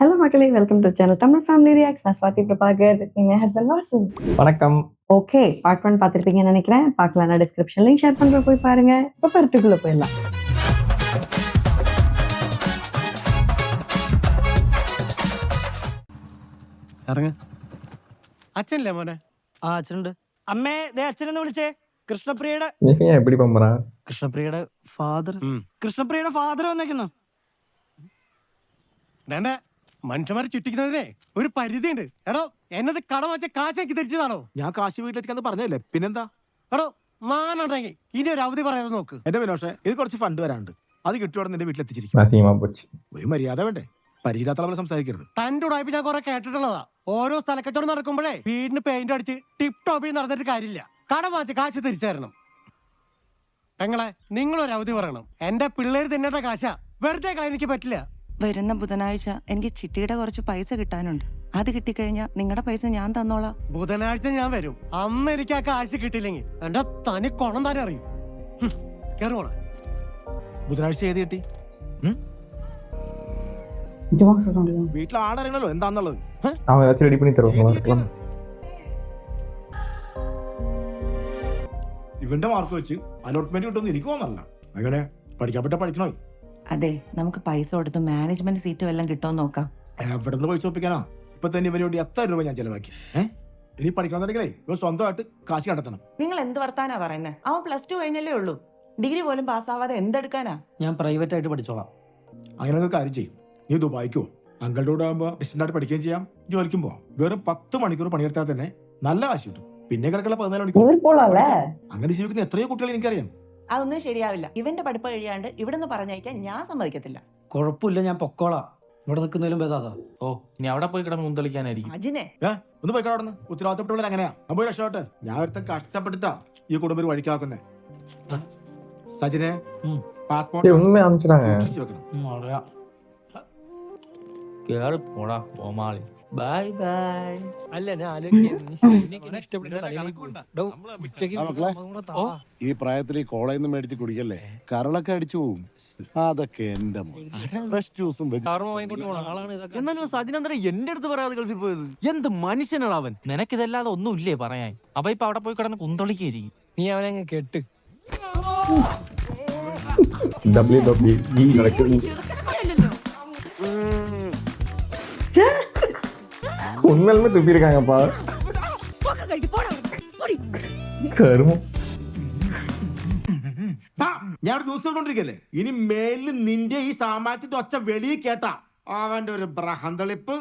Hello மக்களே, welcome to channel Tamil family reacts. நான் Swathi Prabhakar, with my husband Vasu. வணக்கம். ஓகே, பார்ட் 1 பார்த்திருப்பீங்கன்னு நினைக்கிறேன். பார்க்கலன்னா டிஸ்கிரிப்ஷன் லிங்க் ஷேர் பண்ற போய் பாருங்க. இப்போ பார்ட்டுக்குள்ள போயிடலாம். ഇറങ്ങ. അച്ഛനല്ലേ മോനെ? ആ അച്ഛനുണ്ട്. അമ്മേ ദേ അച്ഛനെന്ന് വിളിച്ചേ. കൃഷ്ണപ്രിയയുടെ எப்படி பம்பரா? കൃഷ്ണപ്രിയയുടെ ഫാദർ കൃഷ്ണപ്രിയയുടെ ഫാദർ വന്നേക്കുന്നു. വേണ്ട, മനുഷ്യന്മാരെ ചുറ്റിക്കുന്നതിനെ ഒരു പരിധിയുണ്ട്. എടോ, എന്നത് കടം വെച്ച കാശാക്കി തിരിച്ചതാണോ? ഞാൻ കാശ് വീട്ടിലെത്തിക്കാന്ന് പറഞ്ഞല്ലേ, പിന്നെന്താ? എടോ, നാനുണ്ടെങ്കിൽ ഇനി ഒരു അവധി പറയാതെ നോക്ക്. എന്റെ വിനോഷേ, ഇത് കുറച്ച് ഫണ്ട് വരാണ്ട്, അത് കിട്ടിയോടെ നിന്റെ വീട്ടിലെത്തിച്ചിരിക്കും. നാസിമാ പോച്ച്. ഒരു മര്യാദ വേണ്ടേ? പരിചയത്താളെ സംസാരിക്കരുത്. തന്റെ ഉടായ്പ ഞാൻ കുറെ കേട്ടിട്ടുള്ളതാ. ഓരോ സ്ഥലക്കച്ചവടം നടക്കുമ്പോഴേ വീടിന് പെയിന്റ് അടിച്ച് ടിപ് ടോപ്പ് നടന്നിട്ട് കാര്യമില്ല. കടം വാങ്ങിച്ച് കാശ് തിരിച്ചു തരണം. പെങ്ങളെ, നിങ്ങളൊരു അവധി പറയണം. എന്റെ പിള്ളേര് തിന്നേണ്ട കാശാ, വെറുതെ കളയാൻ എനിക്ക് പറ്റില്ല. വരുന്ന ബുധനാഴ്ച എനിക്ക് ചിട്ടിയുടെ കുറച്ച് പൈസ കിട്ടാനുണ്ട്. അത് കിട്ടിക്കഴിഞ്ഞാൽ നിങ്ങളുടെ പൈസ ഞാൻ തന്നോളാം. ബുധനാഴ്ച ഞാൻ വരും. അന്ന് എനിക്ക് ആ കാശ് കിട്ടിയില്ലെങ്കിൽ എന്റെ തനി കൊണം തന്നെ അറിയും. കേറുമോളെ. ബുധനാഴ്ച ഏത് കിട്ടി? വീട്ടിൽ ആളറിയണല്ലോ എന്താന്നുള്ളത്. அவன் ஏதாச்சும் ரெடி பண்ணி தருவாங்க. ഇവന്റെ മാർക്ക് വെച്ച് അലോട്ട്മെന്റ് കിട്ടുമെന്ന് എനിക്ക് തോന്നല്ല. അങ്ങനെ പഠിക്കാൻ പറ്റാ പഠിക്കണോ? അതെ, നമുക്ക് പൈസ കൊടുത്ത് മാനേജ്മെന്റ് സീറ്റും എല്ലാം കിട്ടുമെന്ന് നോക്കാം. എവിടെ നിന്ന് പൈസ ഒപ്പിക്കാനാ? ഇപ്പൊ തന്നെ ഇവന് വേണ്ടി 10,000 രൂപ ഞാൻ ചെലവാക്കി. ഇനി പഠിക്കണമെന്നുണ്ടെങ്കിലേ ഇവ സ്വന്തമായിട്ട് കാശ് കണ്ടെത്തണം. നിങ്ങൾ എന്ത് വർത്താനാ പറയുന്നത്? അവൻ +2 കഴിഞ്ഞല്ലേ ഉള്ളൂ. ഡിഗ്രി പോലും പാസ്സാവാതെ എന്തെടുക്കാനാ? ഞാൻ പ്രൈവറ്റ് ആയിട്ട് പഠിച്ചോളാം. അങ്ങനെ കാര്യം ചെയ്യും. നീ ദുബായിക്കോ അങ്കളുടെ കൂടെ ആകുമ്പോൾ ഡിസ്റ്റൻ്റായിട്ട് പഠിക്കുകയും ചെയ്യാം, ജോലിക്കും പോവാം. വെറും 10 മണിക്കൂർ പണിയെടുത്താൽ തന്നെ നല്ല കാശ് കിട്ടും. പിന്നെ കിടക്കുള്ള 14 മണിക്കൂർ അങ്ങനെ ജീവിക്കുന്ന എത്രയോ കുട്ടികൾ എനിക്കറിയാം. അതൊന്നും ശരിയാവില്ല. ഇവന്റെ പഠിപ്പ് കഴിയാണ്ട് ഇവിടുന്ന് പറഞ്ഞയക്കാൻ ഞാൻ സമ്മതിക്കത്തില്ല. കുഴപ്പമില്ല, ഞാൻ പൊക്കോളാം. ഇവിടെ നിൽക്കുന്നതിലും ഭേദാതാ. ഓ, ഇനി അവിടെ പോയി കിടന്ന് മുന്തളിക്കാനായിരിക്കും. അജിനെ ഒന്ന് പോയിക്കോ അവിടെ നിന്ന്. ഉത്തരവാദിത്തപ്പെട്ടവർ അങ്ങനെയാ. ഞാൻ പോയി രക്ഷോട്ടെ. ഞാൻ ഒരുത്തം കഷ്ടപ്പെട്ടിട്ടാ ഈ കുടുംബം ഒരു വഴിക്കാക്കുന്നേ. സജിനെ പാസ്പോർട്ട് உண்மை அமைச்சிட்டாங்க. വെക്കണം. കേറി പോടാ കോമാളി. Bye bye. അല്ല ഞാൻ ഈ പ്രായത്തിൽ ഈ കോളേജിൽ നിന്ന് മേടിച്ച് കുടിക്കല്ലേ, കരളൊക്കെ അടിച്ചു പോവും. അതൊക്കെ എന്റെ ഫ്രഷ് ജ്യൂസും എന്നാലും സജിനെന്താ എന്റെ അടുത്ത് പറയാതെ ഗൾഫിൽ പോയത്? എന്ത് മനുഷ്യനാണ് അവൻ? നിനക്കിതല്ലാതെ ഒന്നും ഇല്ലേ പറയാൻ? അപ്പൊ ഇപ്പൊ അവിടെ പോയി കിടന്ന് കുന്തളിക്കായിരിക്കും. നീ അവനെ അങ്ങ് കെട്ട്. WWE நடக்குது. உண்மையிலுமே துப்பி இருக்காங்கப்பா. കരുമം. ഞാൻ ന്യൂസ് കണ്ടോണ്ടിരിക്കല്ലേ, ഇനി മേലിൽ നിന്റെ ഈ സാമാനത്തിന്റെ ഒച്ച വെളിയിൽ കേട്ടാ അവന്റെ ഒരു ബ്രഹന്തളിപ്പ്.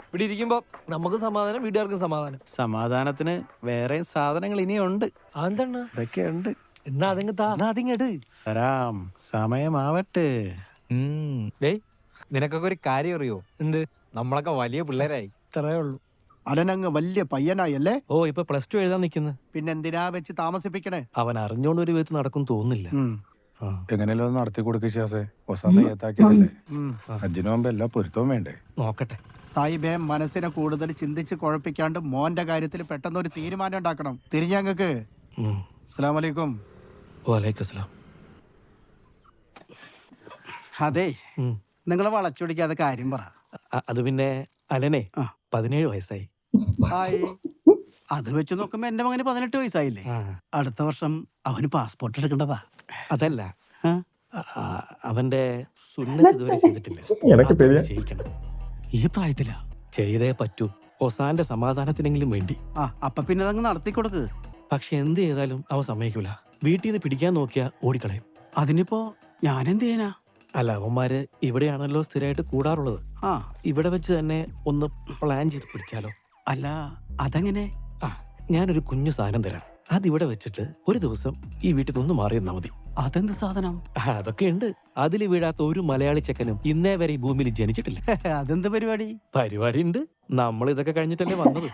ഇവിടെ ഇരിക്കുമ്പോ നമുക്ക് സമാധാനം, വീട്ടുകാർക്കും സമാധാനം. സമാധാനത്തിന് വേറെ സാധനങ്ങൾ ഇനിയുണ്ട്. അതെന്താണ്? ഇതൊക്കെ ഉണ്ട്. എന്നാ അതിങ്ങട് തരാം, സമയമാവട്ടെ. നിനക്കൊക്കെ ഒരു കാര്യം അറിയോ? എന്ത്? നമ്മളൊക്കെ വലിയ പിള്ളേരായി. ഇത്രേ ഉള്ളൂ. അലനങ്ങ് വലിയ പയ്യനായല്ലേ? ഓ, ഇപ്പൊ +2 എഴുതാൻ നിക്കുന്നു. പിന്നെന്തിനാ വെച്ച് താമസിപ്പിക്കണേ? അവൻ അറിഞ്ഞോണ്ട് ഒരു വിധത്തിൽ നടക്കും തോന്നില്ല. എങ്ങനെയല്ലോ നടത്തി കൊടുക്കുക ശാസേ. ഒസാമയത്താക്കിയതല്ലേ, അജിനു മുമ്പ് എല്ലാ പൊരുത്തവും വേണ്ടേ? നോക്കട്ടെ. സായിബേ, മനസ്സിനെ കൂടുതൽ ചിന്തിച്ച് കുഴപ്പിക്കാണ്ട് മോന്റെ കാര്യത്തിൽ പെട്ടെന്ന് ഒരു തീരുമാനം ഉണ്ടാക്കണം. തിരിഞ്ഞങ്ങക്ക്. അസ്സലാമു അലൈക്കും. വലൈക്കും സലാം. അതെ, നിങ്ങളെ വളച്ചൊടിക്കാതെ കാര്യം പറ. അത് പിന്നെ അലനെ 17 വയസ്സായി. അത് വെച്ച് നോക്കുമ്പോ എന്റെ മകന് 18 വയസ്സായില്ലേ? അടുത്ത വർഷം അവന് പാസ്പോർട്ട് എടുക്കേണ്ടതാ. അതല്ല, അവന്റെ സുന്നത്ത് ഇതുവരെ ചെയ്തിട്ടില്ല. எனக்கு தெரியும். ചെയ്യിക്കണം. ഈ പ്രായത്തിലാ? ചെയ്തേ പറ്റൂ, ഒസാന്റെ സമാധാനത്തിനെങ്കിലും വേണ്ടി. അപ്പൊ പിന്നെ അതങ്ങ് നടത്തി കൊടുക്ക്. പക്ഷെ എന്ത് ചെയ്താലും അവൻ സമ്മതിക്കൂല. വീട്ടിൽ നിന്ന് പിടിക്കാൻ നോക്കിയാ ഓടിക്കളയും. അതിനിപ്പോ ഞാനെന്ത് ചെയ്യാനാ? അല്ല, അവന്മാര് ഇവിടെയാണല്ലോ സ്ഥിരമായിട്ട് കൂടാറുള്ളത്. ഇവിടെ വെച്ച് തന്നെ ഒന്ന് പ്ലാൻ ചെയ്ത് പിടിച്ചാലോ? അല്ല, അതെങ്ങനെ? ഞാനൊരു കുഞ്ഞു സാധനം തരാം. അതിവിടെ വെച്ചിട്ട് ഒരു ദിവസം ഈ വീട്ടിൽ നിന്ന് മാറി നിന്നാ മതി. അതെന്ത് സാധനം? അതൊക്കെ ഉണ്ട്. അതിൽ വീഴാത്ത ഒരു മലയാളി ചെക്കനും ഇന്നേ വരെ ഈ ഭൂമിയിൽ ജനിച്ചിട്ടില്ല. അതെന്ത് പരിപാടി? പരിപാടി ഉണ്ട്. നമ്മൾ ഇതൊക്കെ കഴിഞ്ഞിട്ടല്ലേ വന്നത്.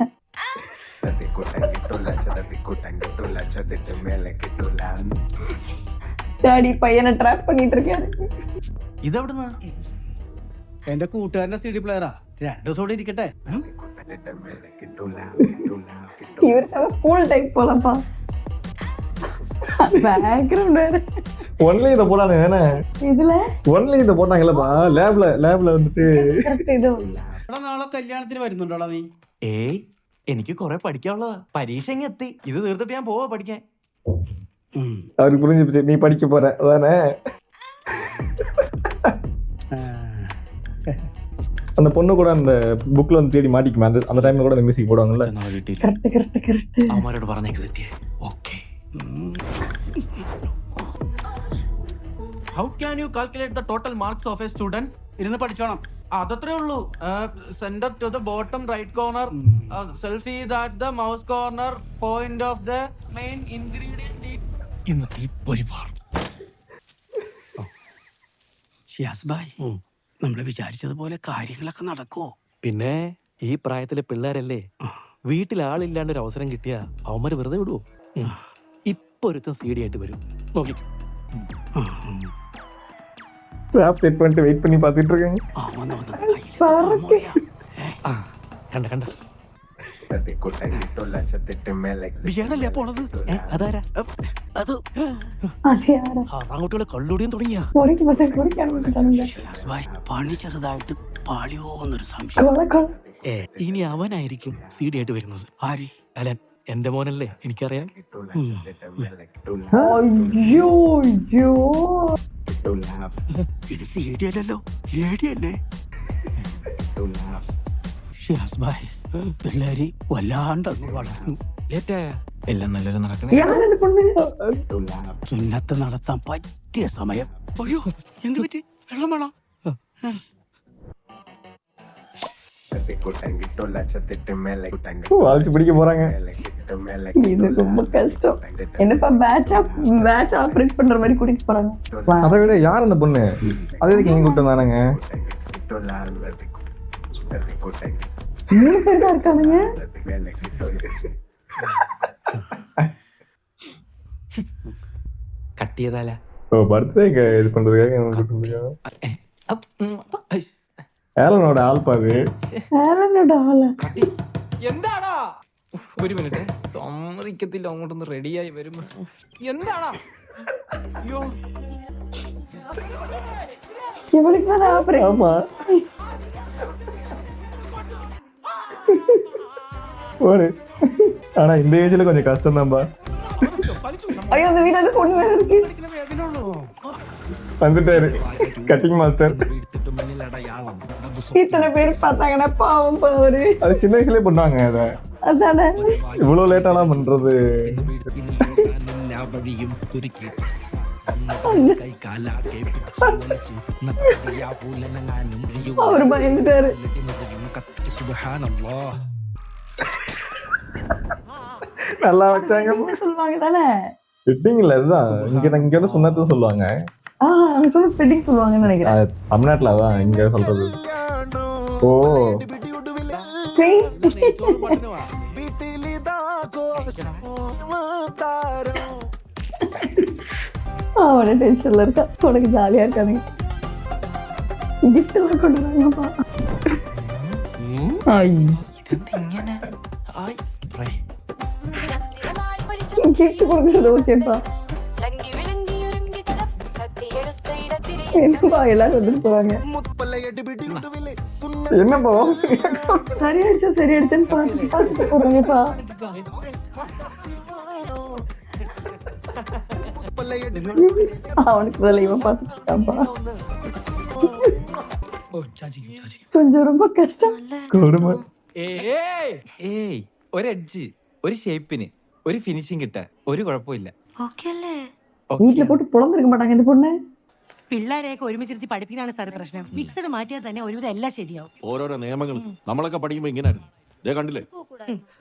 ഡാഡി പയ്യനെ ട്രാപ്പ് பண்ணிட்டு இருக்காரு. ഇതെവിടുന്നാ? എന്റെ കൂട്ടുകാരന്റെ CD പ്ലെയറാ. 2 ദിവസം കൂടെ ഇരിക്കട്ടെ. ഇവർ സ്കൂൾ ടൈപ്പ് പോലപ്പാ. ബാക്ക്ഗ്രൗണ്ട് ஒன்லி இதை போடாங்க ஏன்னா இதுல ஒன்லி இதை போட்டாங்கல்லப்பா லேப்ல வந்துட்டு correct ഇത് നാളെ കല്യാണത്തിന് വരുന്നുണ്ടോടാ നീ? ഏയ് എനിക്ക് കുറെ പഠിക്കാനുള്ളതാ. പരീക്ഷ ഇങ്ങ് എത്തി. ഇത് തീർത്തിട്ട് ഞാൻ പോവാ പഠിക്കാൻ. அவருக்கு புரிஞ்சு நீ படிக்க போற அதானே. அந்த பொண்ணு கூட அந்த புக்ல வந்து தேடி மாட்டிக்குமே அந்த டைம்ல கூட அந்த மியூசிக் போடுவாங்கல்ல. correct അവന്മാരോട് പറഞ്ഞേക്ക് set okay. How can you calculate the total marks of a student? ഇരുന്ന് പഠിച്ചോണം. അതത്രേ ഉള്ളൂ. Centre to the bottom right corner, selfie that the mouse corner, point of the main ingredient. ഇന്നത്തെ പരിപാടി ഷിയാസ് ഭായ്, നമ്മള് വിചാരിച്ചതുപോലെ കാര്യങ്ങളൊക്കെ നടക്കുവോ? പിന്നെ ഈ പ്രായത്തിലെ പിള്ളേരല്ലേ, വീട്ടിൽ ആളില്ലാണ്ട് ഒരു അവസരം കിട്ടിയ അവന്മാര് വെറുതെ വിടുവോ? ഇപ്പൊ ഒരുത്തം സി ഡി ആയിട്ട് വരും, നോക്കിക്കോ. ட்ராப் செட் பண்ணிட்டு வெயிட் பண்ணி பார்த்துட்டு இருக்காங்க. ആ കണ്ട കണ്ട ബിയറല്ലേ പോണത്? അതാരാ അത്? അതെ ആരാ അങ്ങോട്ടുള്ള കള്ളുടിയും തുടങ്ങിയ പൊടിക്ക് പസ കുടിക്കാൻ വെച്ചിട്ടാണ് ഷിയാസ് ഭായ്, പണി ചെറുതായിട്ട് പാളിയോ എന്നൊരു സംശയം. കൊള ഇനി അവനായിരിക്കും സി ഡി ആയിട്ട് വരുന്നത്. ആര്? അല്ല എന്റെ മോനല്ലേ, എനിക്കറിയാം. അയ്യോ അയ്യോ ഇത് ലേഡി അല്ലല്ലോ, ലേഡി അല്ലേ? ഷിയാസ് ഭായ്, പിള്ളേര് വല്ലാണ്ട് അങ്ങ് വളർന്നു. ലേറ്റായ എല്ലാം നല്ലൊരു നടക്കണേ. ഞാനത് പൊണ്ണു സുന്നത്ത് നടത്താൻ പറ്റിയ സമയം. അയ്യോ, എന്ത് പറ്റി? വെള്ളം വേണോ? அழைச்சு பிடிக்க போறாங்க. இது ரொம்ப கஷ்டம். என்னப்பா பேட்ச் ஆப்ரேட் பண்ற மாதிரி கூட்டிட்டு போறாங்க. அதை விட யார் அந்த பொண்ணு? அது எதுக்கு எங்க கூப்பிட்டு வந்தானுங்க? 3 பேர் தான் இருக்கானுங்க. കട്ട് ചെയ്താലാ? ஓ பர்த்டே இது பண்றதுக்காக இவங்க கூப்பிட்டு வந்திருக்காங்க. ஏலனோட ஆள் பாது. ആരെന്നോട് ആള് എന്താടാ? ഒരു മിനിറ്റ്, സമ്മതിക്കത്തില്ല അങ്ങോട്ടൊന്ന് റെഡിയായി വരുമ്പോ. എന്താടാ? അയ്യോ, இவளுக்கு தான் ஆப்ரேட். ஆமா ஓடு. ஆனா இந்த ஏஜ்ல கொஞ்சம் கஷ்டம் தான்பா. ஐயோ அந்த வீட்டுல அந்த பொண்ணு வேற இருக்கு. வந்துட்டாரு கட்டிங் மாஸ்டர். இத்தனை பேர் பார்த்தாங்கன்னா பாவம் பாரு. அது சின்ன வயசுலயே பண்ணுவாங்க அதை. அதானே இவ்வளவு லேட்டாலாம் பண்றது. அவரு பயந்துட்டாரு. நல்லா வச்சாங்க. என்ன சொல்லுவாங்க தானே? வெட்டிங் இல்ல, இதுதான் இங்க வந்து சுண்ணத்துன்னு சொல்லுவாங்க. அவங்க சொன்ன வெட்டிங் சொல்லுவாங்கன்னு நினைக்கிறேன். அது தமிழ்நாட்டுல அதான் இங்க சொல்றது. ஓ அவன டென்ஷன்ல இருக்கா, உனக்கு ஜாலியா இருக்கானுங்க. கிஃப்ட் எல்லாம் கொண்டு வராங்கப்பா. கிஃப்ட் கொடுக்கறது ஓகேப்பா. என்னப்பா எல்லாரும் வந்துட்டு போவாங்க. என்னப்பா சரியாயிடுச்சுன்னு பார்த்துட்டு போறாங்கப்பா. அவனுக்கு பதில் இவன் பார்த்துட்டு இருக்கான்ப்பா. கொஞ்சம் ரொம்ப கஷ்டம். கொடுமை. ഏയ് ഒരു എഡ്ജ്, ഒരു ഷേപ്പിന്, ഒരു ഫിനിഷിങ് കിട്ടാൻ ഒരു കുഴപ്പമില്ല. വീട്ടില് പോട്ട് പുളന്നിருக்க മാട്ടാங்க இந்த பொண்ணு. പിള്ളേരെയൊക്കെ ഒരുമിച്ചിരുത്തി പഠിപ്പിക്കാനാണ് സാറ് പ്രശ്നം. ഫിക്സഡ് മാറ്റിയാൽ തന്നെ ഒരുവിധം എല്ലാം ശരിയാവും. ഓരോരോ നിയമങ്ങൾ നമ്മളൊക്കെ പഠിക്കുമ്പോ ഇങ്ങനായിരുന്നു. ഇതേ കണ്ടില്ലേ?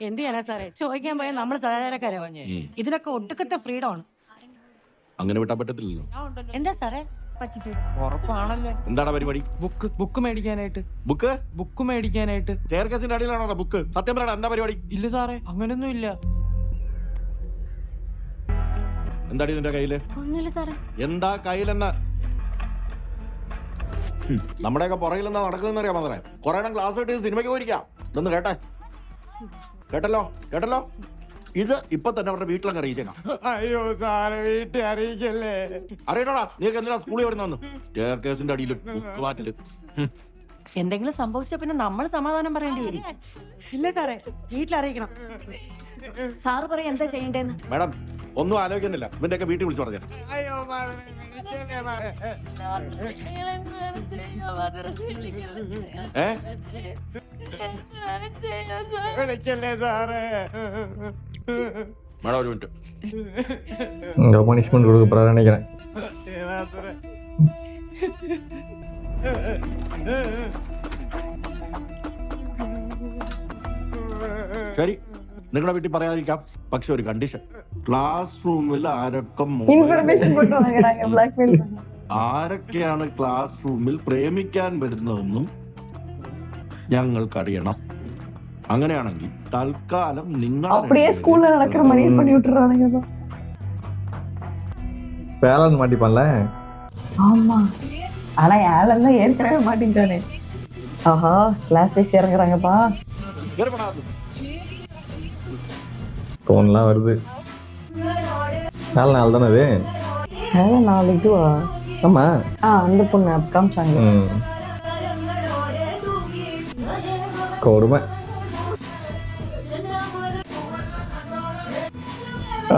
എന്ത് ചെയ്യാനാ സാറേ, ചോദിക്കാൻ പോയാൽ നമ്മൾ സാധാരണക്കാരോ? ഇതിനൊക്കെ ഒടുക്കത്തെ ഫ്രീഡം ആണ്. അങ്ങനെ വിട്ടാൻ പറ്റത്തില്ലല്ലോ. എന്താ സാറേ? ഉറപ്പാണല്ലേ? എന്താണ് പരിപാടി? ബുക്ക് മേടിക്കാനായിട്ട്. ബുക്ക് മേടിക്കാനായിട്ട്. സ്റ്റെയർകേസിന്റെ അടിയിലാണോ ബുക്ക്? സത്യം പറയണം, എന്താ പരിപാടി? ഇല്ല സാറേ, അങ്ങനൊന്നും ഇല്ല. എന്താടി നിന്റെ കയ്യില്? എന്താ കയ്യിലെന്ന്? നമ്മുടെയൊക്കെ പുറകിൽ എന്താ നടക്കുന്നതെന്ന് അറിയാൻ മാത്രമേ. കുറെ ക്ലാസ് കിട്ടി സിനിമയ്ക്ക് പോയിരിക്കാം. ഇതൊന്ന് കേട്ടല്ലോ. ഇത് ഇപ്പൊ തന്നെ അവരുടെ വീട്ടിലങ്ങ് അറിയിച്ചേക്കാം. അയ്യോ സാറ് വീട്ടിൽ അറിയിക്കല്ലേ. അറിയണോടാ നീക്ക് എന്തിനാ സ്കൂളിൽ വരുന്ന സ്റ്റെയർ കേസിന്റെ അടിയിലും ബുക്ക് മാറ്റല്. എന്തെങ്കിലും സംഭവിച്ച പിന്നെ നമ്മൾ സമാധാനം പറയേണ്ടി വരും. ഇല്ല സാറേ, വീട്ടിലറിയിക്കണം. സാറ് പറയാ എന്താ ചെയ്യണ്ടേന്ന്. മാഡം ഒന്നും ആലോചിക്കുന്നില്ല, ഇവന്റെയൊക്കെ വീട്ടിൽ വിളിച്ചു പറഞ്ഞു. അയ്യോ വിളിക്കല്ലേ മാറേ. വിളിക്കല്ലേ സാറേ. മാഡം ഒരു മിനിറ്റ്. പണിഷ്മെന്റ് കൊടുക്കപ്പെടാൻ நினைக்கிறேன். ശരി, നിങ്ങളുടെ വീട്ടിൽ പറയാതിരിക്കാം. പക്ഷെ ഒരു കണ്ടീഷൻ, ക്ലാസ് റൂമിൽ ഇൻഫർമേഷൻ കൊണ്ട് വാങ്ങறாங்க ബ്ലാക്ക്മെയിൽ. ആരൊക്കെയാണ് ക്ലാസ് റൂമിൽ പ്രേമിക്കാൻ വരുന്നതെന്നും ഞങ്ങൾക്കറിയണം. അങ്ങനെയാണെങ്കിൽ തൽക്കാലം നിങ്ങൾ அப்படியே ஸ்கூல்ல நடக்கிற மாதிரி பண்ணி விட்டுறானுங்க. பேலன் மாட்டிப்பான்ல. ஆமா, ஆனா யாரெல்லாம் தான் ஏற்கனவே மாட்டிட்டானே. ஆஹா, கிளாஸ் வைஸ் இறங்குறாங்கப்பா. ஃபோன்லாம் வருது. 4 நாள் தானே அது? 4 இதுவா? ஆமா. அந்த பொண்ணு காமிச்சாங்க. கொடுமை.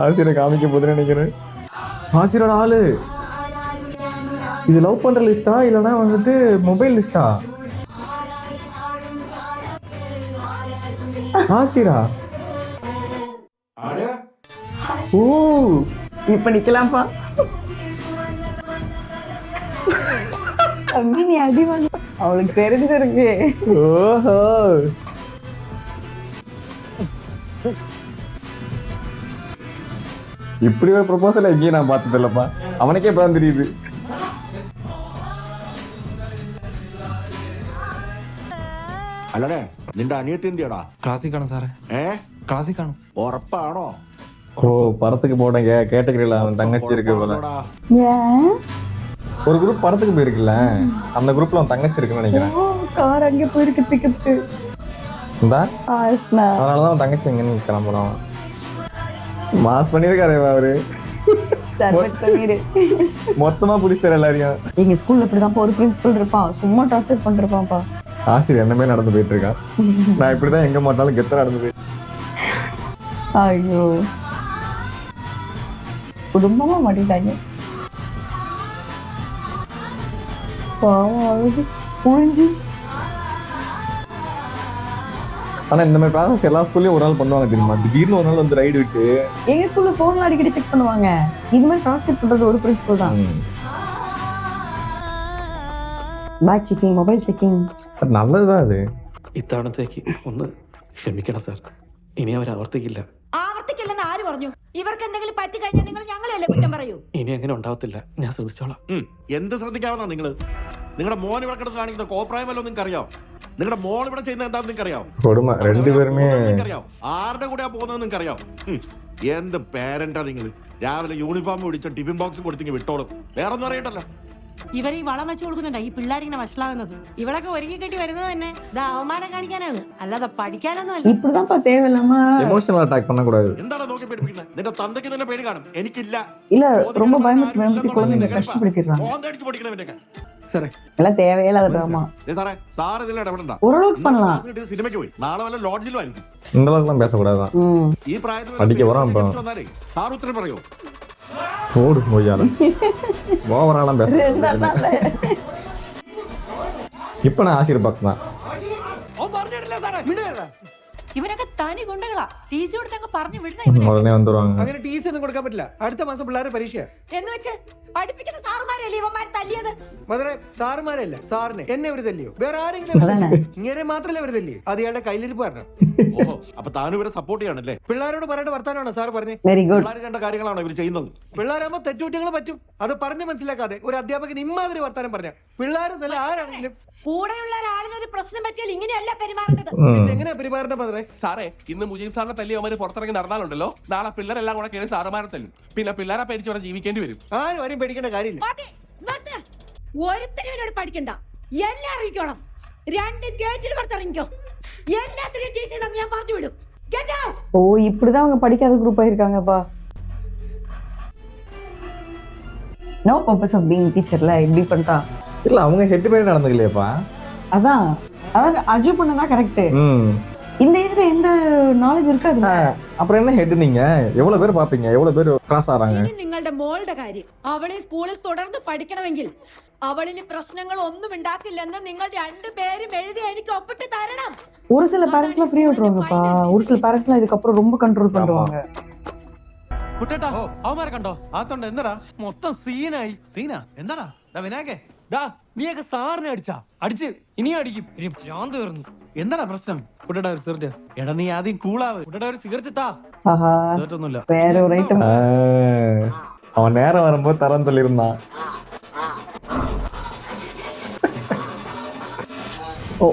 ஆசிரியரை காமிக்க போதுன்னு நினைக்கிறேன். ஆசிரியரோட ஆளு இது லவ் பண்ற லிஸ்டா இல்லைன்னா வந்துட்டு மொபைல் லிஸ்டா? ஆசிரா ஓ, இப்ப நிக்கலாம்ப்பா. தம்பி நீ அடி வாங்க, அவளுக்கு தெரிஞ்சிருக்கு. ஓஹோ, இப்படி ஒரு ப்ரொபோசல் எங்கேயும் நான் பார்த்தது இல்லப்பா. அவனுக்கே இப்பதான் தெரியுது. അല്ലടേ, നിന്റെ അനിയത്തി എന്തിയടാ? ക്ലാസ്സിൽ കാണും സാറേ. ക്ലാസ്സിൽ കാണും. ഉറപ്പാണോ? ஓ, படத்துக்கு போனேங்க கேட்டகரியில் அவன் தங்கச்சி இருக்கு போல. ஏன் ஒரு குரூப் படத்துக்கு போயிருக்குல்ல, அந்த குரூப்ல அவன் தங்கச்சி இருக்குன்னு நினைக்கிறேன். ஓ, கார் அங்கே போயிருக்கு டிக்கெட்டு. இந்தா ஆஷ்னா அதனாலதான் அவன் தங்கச்சி எங்கன்னு கிளம்புறான். மாஸ் பண்ணிருக்காரு அவரு. சர்வத் பண்ணிரு. மொத்தமா பிடிச்சிட்டாரு எல்லாரையும். எங்க ஸ்கூல்ல இப்படிதான் ஒரு பிரின்சிபல் இருப்பான், சும்மா டார்ச்சர் பண்ணிருப்பான்ப்பா. ஆசிரியர் என்னமே நடந்து போயிட்டு இருக்கான். நான் இப்படிதான் எங்க மாட்டாலும் கெத்த நடந்து போயிட்டு. ஐயோ, குடும்பமா மாட்டிட்டாங்க. பாவம், அழுது புழிஞ்சு. ஆனா இந்த மாதிரி ப்ராசஸ் எல்லா ஸ்கூல்லயும் ஒரு நாள் பண்ணுவாங்க தெரியுமா? திடீர்னு ஒரு நாள் வந்து ரைடு விட்டு. எங்க ஸ்கூல்ல போன்ல அடிக்கடி செக் பண்ணுவாங்க. இது மாதிரி ட்ரான்ஸ்லேட் பண்றது ஒரு பிரின்சிபல் தான். Back checking, mobile checking. നല്ലതാണ് അത്. ഇത്തവണത്തേക്ക് ഒന്ന് ക്ഷമിക്കണം സാർ. ഇനി അവർ ആവർത്തിക്കില്ല. ആവർത്തിക്കില്ലെന്ന് ആര് പറഞ്ഞു? ഇവർക്ക് എന്തെങ്കിലും പറ്റി കഴിഞ്ഞാൽ നിങ്ങൾ ഞങ്ങളെയല്ലേ കുറ്റം പറയൂ? ഇനി അങ്ങനെ ഉണ്ടാവത്തില്ല, ഞാൻ ശ്രദ്ധിച്ചോളാം. എന്ത് ശ്രദ്ധിക്കാവുന്ന നിങ്ങള്? നിങ്ങളുടെ മോൻ ഇവിടെ കിടന്ന് കാണിക്കുന്ന കോപ്രായമല്ലോ നിങ്ങൾക്ക് അറിയാം? നിങ്ങളുടെ മോൾ ഇവിടെ ചെയ്യുന്നത് എന്താണെന്ന് നിങ്ങൾക്ക് അറിയാം? കൊടുമ രണ്ടുപേരുമേ അറിയാം. ആരുടെ കൂടെയാ പോകുന്നത് നിങ്ങൾക്ക് അറിയാം? എന്ത് പേരന്റാ നിങ്ങൾ? രാവിലെ യൂണിഫോം പിടിച്ച ടിഫിൻ ബോക്സ് കൊടുത്തെങ്കിൽ വിട്ടോളും, വേറെ ഒന്നും അറിയണ്ടല്ലോ. ഇവർ ഈ വളം വെച്ച് കൊടുക്കുന്നുണ്ടോ ഈ പിള്ളേരിങ്ങനെ വഷളാകുന്നത്? ഇവളൊക്കെ ഒരുങ്ങി കെട്ടി വരുന്നത് തന്നെ ഇത് അവമാനം കാണിക്കാനാണ്, അല്ലാതെ പഠിക്കാനൊന്നും അല്ല. இப்படிதான்ப்பா தேவையில்லாம எமோஷனல் அட்டாக் பண்ணக்கூடாது. എന്താണ് നോക്കി പേടിപ്പിക്കുന്നത്? നിന്റെ തന്തയ്ക്ക് തന്നെ പേടി കാണും, എനിക്കില്ല. இல்ல, ரொம்ப பயமுறுத்தி குழந்தைங்க கஷ்டப்படுத்திடுறாங்க. ഓന്തടിച്ച് പൊടിക്കണം ഇവന്റെയൊക്കെ. எல்லாம் தேவையில்லாத ட்ராமா. സാറേ, സാർ ഇതിൽ ഇടപെടണ്ട. ஓரளவுக்கு பண்ணலாம். സിനിമയ്ക്ക് പോയി, നാളെ വല്ല ലോഡ്ജിലും ആയിരിക്കും. இந்த அளவுக்குலாம் பேசக்கூடாதான். ഈ പ്രായത്തിൽ പഠിக்க പോறான் இப்போ. വന്നാലേ സാർ ഉത്തരം പറയോ? போடு மொய்யால ஓவராலாம் பேச. இப்ப நான் ஆசீர்வாத் தான். ഇവരൊക്കെ തനി ഗുണ്ടകളാ. ടി സി കൊടുത്തങ്ങ് പറഞ്ഞു വിടുന്ന. ഉടനെ வந்துருவாங்க. അങ്ങനെ ടി സി ഒന്നും കൊടുക്കാൻ പറ്റില്ല. അടുത്ത മാസം പിള്ളേരെ പരീക്ഷ. എന്ന് വെച്ച് പഠിപ്പിക്കുന്ന സാറുമാരല്ലേ ഇവന്മാർ തല്ലിയത്? മധുരെ, സാറുമാരല്ല, സാറിനെ എന്നെ അവര് തല്ലിയോ? വേറെ ആരെങ്കിലും ഇങ്ങനെ മാത്രല്ലേ അവര് തല്ലിയോ? അത് ഇയാളുടെ കയ്യിലിരിപ്പ് പറഞ്ഞു. ഓഹോ, അപ്പൊ താനും ഇവരെ സപ്പോർട്ട് ചെയ്യാണല്ലേ? പിള്ളേരോട് പറയേണ്ട വർത്താനമാണോ സാർ പറഞ്ഞേ? Very good. പിള്ളേർ കണ്ട കാര്യങ്ങളാണോ ഇവർ ചെയ്യുന്നത്? പിള്ളേരാകുമ്പോ തെറ്റുകുറ്റങ്ങൾ പറ്റും, അത് പറഞ്ഞ് മനസ്സിലാക്കാതെ ഒരു അധ്യാപകൻ ഇമ്മാതിരി വർത്താനം പറഞ്ഞ പിള്ളേർ നല്ല ആരാണെങ്കിലും കൂടെയുള്ള ഒരാളിനൊരു പ്രശ്നം പറ്റിയാൽ ഇങ്ങനെയല്ല പെരുമാറേണ്ടത്. എങ്ങനെയാ പെരുമാറേണ്ട മധുരെ? സാറേ, ഇന്ന് മുജീബ് സാറിനെ തല്ലി അവര് പുറത്തിറങ്ങി നടന്നാലുണ്ടല്ലോ, നാളെ പിള്ളേരെല്ലാം കൂടെ കയറി സാറുമാരെ തല്ലും. പിന്നെ പിള്ളേരെ പേടിച്ചോടെ ജീവിക്കേണ്ടി വരും. ആരും പേടിക്കേണ്ട കാര്യമില്ല. ഒരുത്തരോട് പഠിക്കണ്ട, എല്ലാം അറിയിക്കണം. 2 ഗേറ്റിൽ പുറത്തിറങ്ങിക്കോ. എല്ലാത്തിനും ടി സി ഞാൻ പറഞ്ഞു വിടും. ஓ இப்படிதான் அவங்க படிக்காத குரூப் ஆயிருக்காங்கப்பா. நோ பர்பஸ் ஆஃப் பீயிங் டீச்சர்ல இப்படி பண்ணிட்டா. இல்ல அவங்க ஹெட் மாதிரி நடந்துக்கலையப்பா. அதான் அஜு பண்ணதான் கரெக்ட். இந்த ஏஜ்ல எந்த நாலேஜ் இருக்காது. அப்புறம் என்ன ஹெட் நீங்க எவ்வளவு பேர் பாப்பீங்க, எவ்வளவு பேர் கிராஸ் ஆறாங்க. നിങ്ങളുടെ മോളുടെ കാര്യം അവളെ സ്കൂളിൽ തുടർന്ന് പഠിക്കണമെങ്കിൽ അവളിന് പ്രശ്നങ്ങൾ ഒന്നും ഉണ്ടാക്കില്ലെന്ന് നിങ്ങൾ രണ്ടുപേരും എഴുതി എനിക്ക് ഒപ്പിട്ട് തരണം. ஒரு சில பேரண்ட்ஸ்லாம் ஃப்ரீ விட்டுருவாங்கப்பா, ஒரு சில பேரண்ட்ஸ்லாம் இதுக்கப்புறம் ரொம்ப கண்ட்ரோல் பண்ணுவாங்க. കുട്ടേട്ടാ അവന്മാരെ കണ്ടോ? ആത്തോണ്ട് എന്താടാ മൊത്തം സീനായി. സീനാ എന്താടാ? വിനായകേ ഡാ നീയൊക്കെ സാറിനെ അടിച്ചാ? അടിച്ച് ഇനിയും അടിക്കും. ഭ്രാന്ത് തീർന്നു. എന്താടാ പ്രശ്നം? കുട്ടേട്ടാ ഒരു സിഗരറ്റ്. എടാ നീ ആദ്യം കൂളാവ്. കുട്ടേട്ടാ ഒരു സിഗരറ്റ് താ. ஆஹா സിഗരറ്റ് ഒന്നുമില്ല. வேற ஒரு ஐட்டம். அவன் நேரம் வரும்போது தரன்னு சொல்லியிருந்தான். ஓ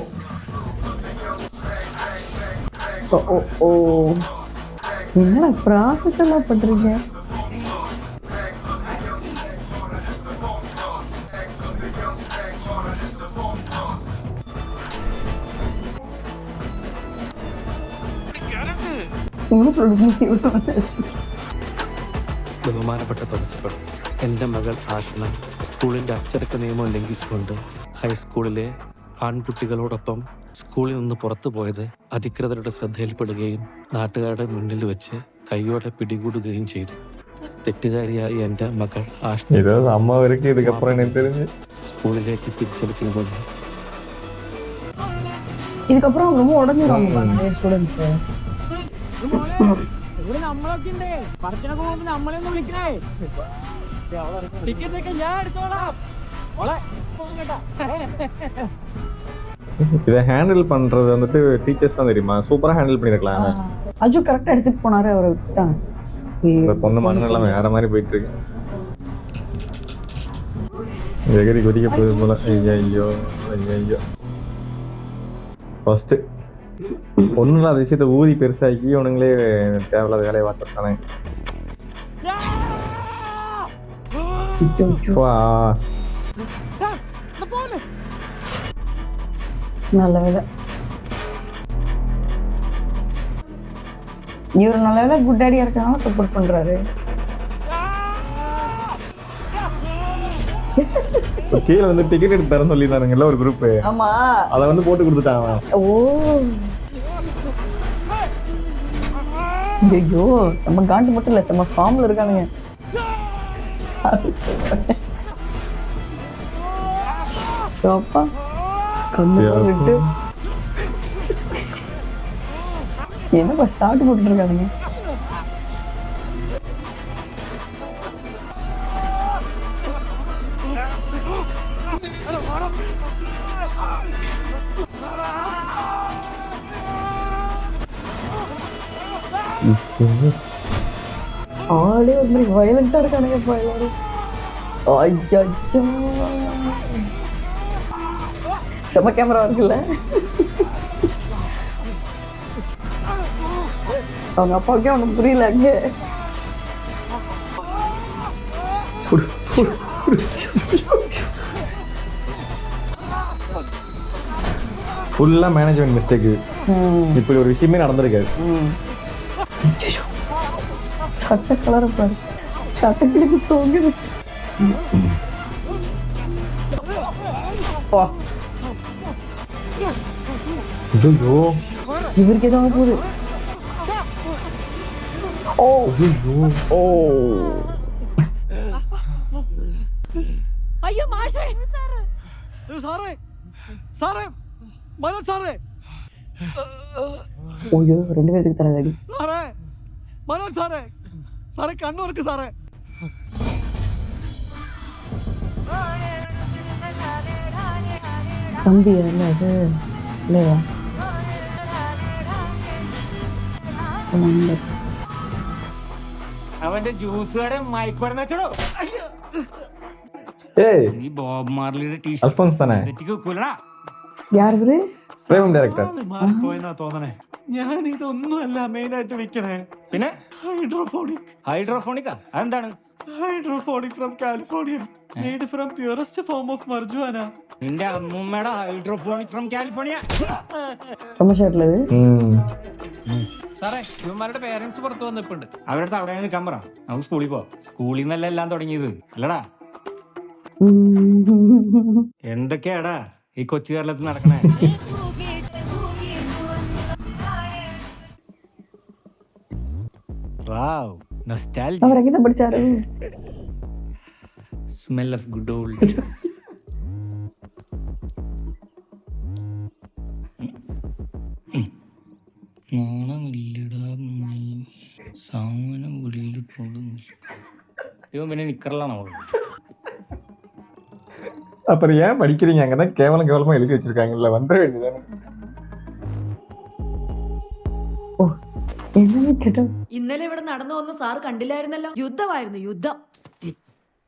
ஓ ஓ ஓ என்னடா ப்ராசஸ் எல்லாம் பண்றீங்க? ബഹുമാനപ്പെട്ട പ്രിൻസിപ്പൽ, എൻ്റെ മകൾ ആഷ്ന സ്കൂളിൻ്റെ അച്ചടക്ക നിയമം ലംഘിച്ചുകൊണ്ട് ഹൈസ്കൂളിലെ ആൺകുട്ടികളോടൊപ്പം സ്കൂളിൽ നിന്ന് പുറത്തു പോയത് അധികൃതരുടെ ശ്രദ്ധയിൽപ്പെടുകയും നാട്ടുകാരുടെ മുന്നിൽ വെച്ച് കൈയോടെ പിടികൂടുകയും ചെയ്തു. തെറ്റുകാരിയായ എൻ്റെ മകൾ ആഷ്ന സ്കൂളിലേക്ക് തിരിച്ചെടുക്കുന്നത്. இதுக்கப்புறம் ரொம்ப உடஞ்சிருவாங்க ஸ்டூடெண்ட்ஸ். ഇവിടെ നമ്മളൊക്കെ ഉണ്ട്. പറച്ചിനൊക്കെ പോകുമ്പോ നമ്മളെ ഒന്ന് വിളിക്കണേ. ടിക്കറ്റ് ഒക്കെ ഞാൻ എടുത്തോളാം. இதை ஹேண்டில் பண்றது வந்துட்டு டீச்சர்ஸ் தான் தெரியுமா, சூப்பரா ஹேண்டில் பண்ணிருக்கலாம். அஜு கரெக்டா எடுத்துட்டு போனாரு, அவரை விட்டாங்க. இந்த பொண்ணு மனநெல்லாம் வேற மாதிரி போயிட்டு இருக்கு. எகரி கொதிக்க போகுது போல. ஐயோ ஐயோ ஃபர்ஸ்ட் ஒன்றும் இல்லாத விஷயத்த ஊதி பெருசாக்கி உனங்களே தேவையில்லாத வேலையை பார்த்துருக்கானே. நல்ல வேலை இவர் நல்ல வேலை குட் டேடியா இருக்கனால சப்போர்ட் பண்றாரு. கீழே வந்து டிக்கெட் எடுத்து தரேன்னு சொல்லியிருந்தானுங்கல்ல ஒரு குரூப். ஆமா அதை வந்து போட்டு கொடுத்துட்டாங்க. ஓ ஐயோ செம்ம காண்டு மட்டும் இல்ல, செம்ம ஃபார்ம்ல இருக்கானுங்க. அப்பா கண்ணு விட்டு என்னப்பா ஷார்ட் போட்டுட்டு இருக்கானுங்க. ஆளே ஒரு மாதிரி வயலண்டா இருக்கானுங்கப்பா எல்லாரும். ஐயோ செம்ம கேமரா இருக்குல்ல. அவங்க அப்பாவுக்கே ஒன்றும் புரியல. அங்கே ஃபுல்லா மேனேஜ்மெண்ட் மிஸ்டேக். இப்படி ஒரு விஷயமே நடந்திருக்காது. சட்டை கலரை பாரு, சட்டை கிழிச்சு தோங்குது. இவருக்கு ஏதாவது போகுது. ஓ ஓ അയ്യോ മാഷേ സാറേ സാറേ മനോജ് സാറേ ഓയ്യോ രണ്ടുപേർക്ക് തലകടി. സാറേ മനോജ് സാറേ സാറേ കണ്ണൂർക്ക് സാറേ. தம்பியா இல்லை அது இல்லையா? അവന്റെ ജ്യൂസ് കട മയക്കുവടന്ന് വെച്ചോ. ஏய் നീ ബോബ് മാർലിയുടെ அல்ஃபோன்ஸ் தானே? ടീഷർട്ട് யார் இவரு? Frame director. മാറിപ്പോയെന്നാ തോന്നണേ. ഞാൻ ഇതൊന്നും അല്ല മെയിൻ ആയിട്ട് വിൽക്കണേ. പിന്നെ ഹൈഡ്രോഫോണിക്. ഹൈഡ്രോഫോണിക്കാ അതെന്താണ്? Hydrophonic from California. Made from purest form of marijuana. നിന്റെ അമ്മൂമ്മയുടെ ഹൈഡ്രോഫോണിക് ഫ്രം കാലിഫോർണിയ. തമാശയായിട്ടുള്ളത്. സാറേ ഇവന്മാരുടെ പേരൻസ് പുറത്തു വന്നിപ്പുണ്ട്. അവരുടെ അവിടെ നിൽക്കാൻ പറ, നമുക്ക് സ്കൂളിൽ പോ. സ്കൂളിൽ നിന്നല്ല എല്ലാം തുടങ്ങിയത് അല്ലടാ. എന്തൊക്കെയാടാ ഈ കൊച്ചു കേരളത്തിൽ നടക്കണേ? Wow, nostalgia. അവരെങ്ങനെ പഠിച്ചാറ്? Smell of good old. இவன் பின்ன நிக்கிறலாம் நமக்கு. அப்புறம் ஏன் படிக்கிறீங்க? அங்கதான் கேவலமா எழுதி வச்சிருக்காங்கல்ல, வந்துட வேண்டியதானே. ഇന്നലെ ഇവിടെ നടന്നു വന്ന സാർ കണ്ടില്ലായിരുന്നല്ലോ. യുദ്ധമായിരുന്നു, യുദ്ധം.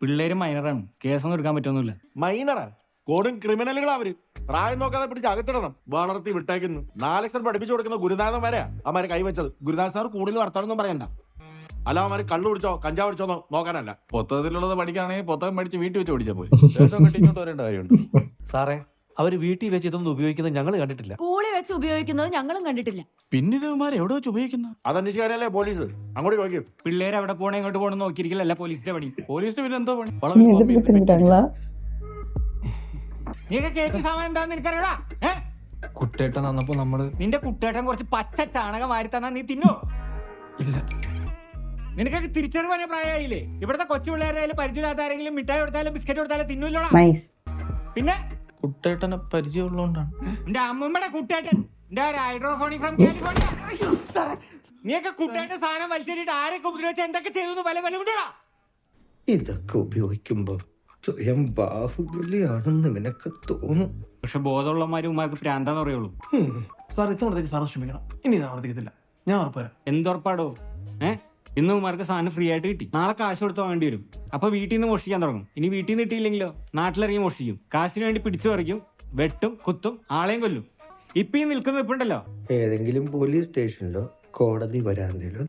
പിള്ളേര് മൈനറാണ്, കേസൊന്നും എടുക്കാൻ പറ്റൊന്നുമില്ല. മൈനറാ? കൊടും ക്രിമിനലുകളാ അവര്. പ്രായം നോക്കാതെ പിടിച്ച് അകത്തിടണം. വളർത്തി വിട്ടേക്കുന്നു. 4 ലക്ഷം പഠിപ്പിച്ചു കൊടുക്കുന്ന ഗുരുനാഥൻ വരെയാ അവന്മാരെ കൈവച്ചത്. ഗുരുദാസ് സാർ കൂടുതൽ വർത്താനൊന്നും പറയണ്ട. അല്ല അവന്മാര് കള്ളു പിടിച്ചോ കഞ്ചാവ് പിടിച്ചോന്നോ നോക്കാനല്ല. പുസ്തകത്തിലുള്ളത് പഠിക്കുകയാണെങ്കിൽ പുസ്തകം പഠിച്ച് വീട്ടിൽ വെച്ച് പഠിച്ചാൽ പോയി. ഇങ്ങോട്ട് വരേണ്ട കാര്യമുണ്ട്. സാറേ അവര് വീട്ടിൽ വെച്ച് ഇതൊന്നും ഉപയോഗിക്കുന്നത് ഞങ്ങൾ കണ്ടിട്ടില്ല. സ്കൂളിൽ വെച്ച് ഉപയോഗിക്കുന്നത് ഞങ്ങളും കണ്ടിട്ടില്ല. പിന്നെ ഇവന്മാർ എവിടെ വെച്ച് ഉപയോഗിക്കുന്ന? അതന്വേഷിക്കാനല്ലേ പോലീസ്. അങ്ങോട്ട് ചോദിക്കും. പിള്ളേര് എവിടെ പോണേ എങ്ങോട്ട് പോകണം നോക്കിയിരിക്കലല്ല പോലീസിന്റെ പണി. പോലീസിന് പിന്നെ എന്തോ പണി? നീയൊക്കെ കേറ്റി സാമാൻ എന്താന്ന് എനിക്കറിയടാ. കുട്ടേട്ടൻ വന്നപ്പോ നമ്മള് നിന്റെ കുട്ടേട്ടൻ കുറച്ച് പച്ച ചാണകം വാരി തന്നാ നീ തിന്നോ? ഇല്ല. നിനക്കൊക്കെ തിരിച്ചറിവാനേ പ്രായമായില്ലേ? ഇവിടുത്തെ കൊച്ചു പിള്ളേരായാലും പരിചയമില്ലാത്ത ആരെങ്കിലും മിഠായി കൊടുത്താലും ബിസ്ക്കറ്റ് കൊടുത്താലും തിന്നൂല്ലോടാ. പിന്നെ കുട്ടേട്ടനെ പരിചയമുള്ളതുകൊണ്ടാണ്. എന്റെ അമ്മൂമ്മയുടെ കുട്ടേട്ടൻ, എന്റെ ഹൈഡ്രോഫോണിക് ഫ്രം കാലിഫോർണിയ. നീയൊക്കെ കുട്ടേട്ടൻ സാധനം വലിച്ചേരിട്ട് ആരൊക്കെ ഉപദ്രവിച്ച എന്തൊക്കെ ചെയ്തു വല വിടാ. ഇതൊക്കെ ഉപയോഗിക്കുമ്പോ സ്വയം ബാഹുബലിയാണെന്ന് നിനക്ക് തോന്നും. പക്ഷെ ബോധമുള്ളമാരുമാർക്ക് പ്രാന്താന്ന് പറയുള്ളൂ. സാർ ഇത്തവണത്തേക്ക് സാറ് ക്ഷമിക്കണം. ഇനി ഇത് ആവർത്തിക്കത്തില്ല, ഞാൻ ഉറപ്പുവരാം. എന്തുറപ്പാടോ? ഇന്ന് ഉമാർക്ക് സാധനം ഫ്രീ ആയിട്ട് കിട്ടി. നാളെ കാശ് കൊടുത്ത് വേണ്ടി വരും. അപ്പൊ വീട്ടിൽ നിന്ന് മോഷ്ടിക്കാൻ തുടങ്ങും. ഇനി വീട്ടിൽ നിന്ന് കിട്ടിയില്ലെങ്കിലോ നാട്ടിലിറങ്ങി മോഷ്ടിക്കും. കാശിന് വേണ്ടി പിടിച്ചു പറിക്കും, വെട്ടും, കുത്തും, ആളെയും കൊല്ലും. ഇപ്പൊ ഈ നിൽക്കുന്ന ഇപ്പുണ്ടല്ലോ, ഏതെങ്കിലും പോലീസ് സ്റ്റേഷനിലോ കോടതി വരാന്തയിലോ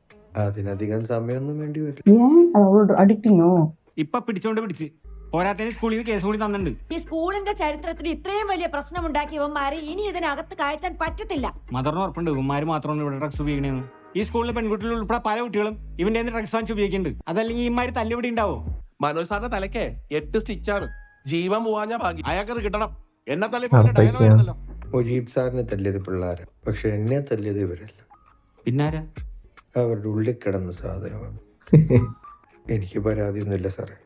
അതിനധികം സമയമൊന്നും വേണ്ടി വരും. ഇപ്പൊ പിടിച്ചോണ്ട് പിടിച്ച് പോരാത്തതിന് സ്കൂളിൽ നിന്ന് കേസ് കൂടി തന്നിട്ടുണ്ട്. ഈ സ്കൂളിന്റെ ചരിത്രത്തിൽ ഇത്രയും വലിയ പ്രശ്നമുണ്ടാക്കിയവന്മാരെ ഇനി ഇതിനകത്ത് കയറ്റാൻ പറ്റത്തില്ല. മദറിന് ഉറപ്പുണ്ട് ഇവന്മാര് മാത്രമാണ് ഇവിടെ ഡ്രഗ്സ് ഉപയോഗിക്കണേന്ന്. ഈ സ്കൂളിലെ പെൺകുട്ടികൾ ഉൾപ്പെടെ പല കുട്ടികളും ഇവന്റെ ഡ്രഗ്സ് വാങ്ങിച്ച് ഉപയോഗിക്കുന്നുണ്ട്. അതല്ലെങ്കിൽ ഇമാര് തല്ലിവിടെ ഉണ്ടാവോ? മനോജ് സാറിന്റെ തലക്കേ 8 സ്റ്റിച്ചാണ്. ജീവൻ പോവാഞ്ഞാ ഭാഗ്യം. അയാൾക്കത് കിട്ടണം. എന്നെ തല്ലി മുജീബ് സാറിനെ തല്ലിയത് പിള്ളേരാ, പക്ഷെ എന്നെ തല്ലിയത് ഇവരല്ല. പിന്നാരാ? അവരുടെ ഉള്ളിൽ കിടന്ന സാധനമാണ്. എനിക്ക് പരാതിയൊന്നുമില്ല സാറേ,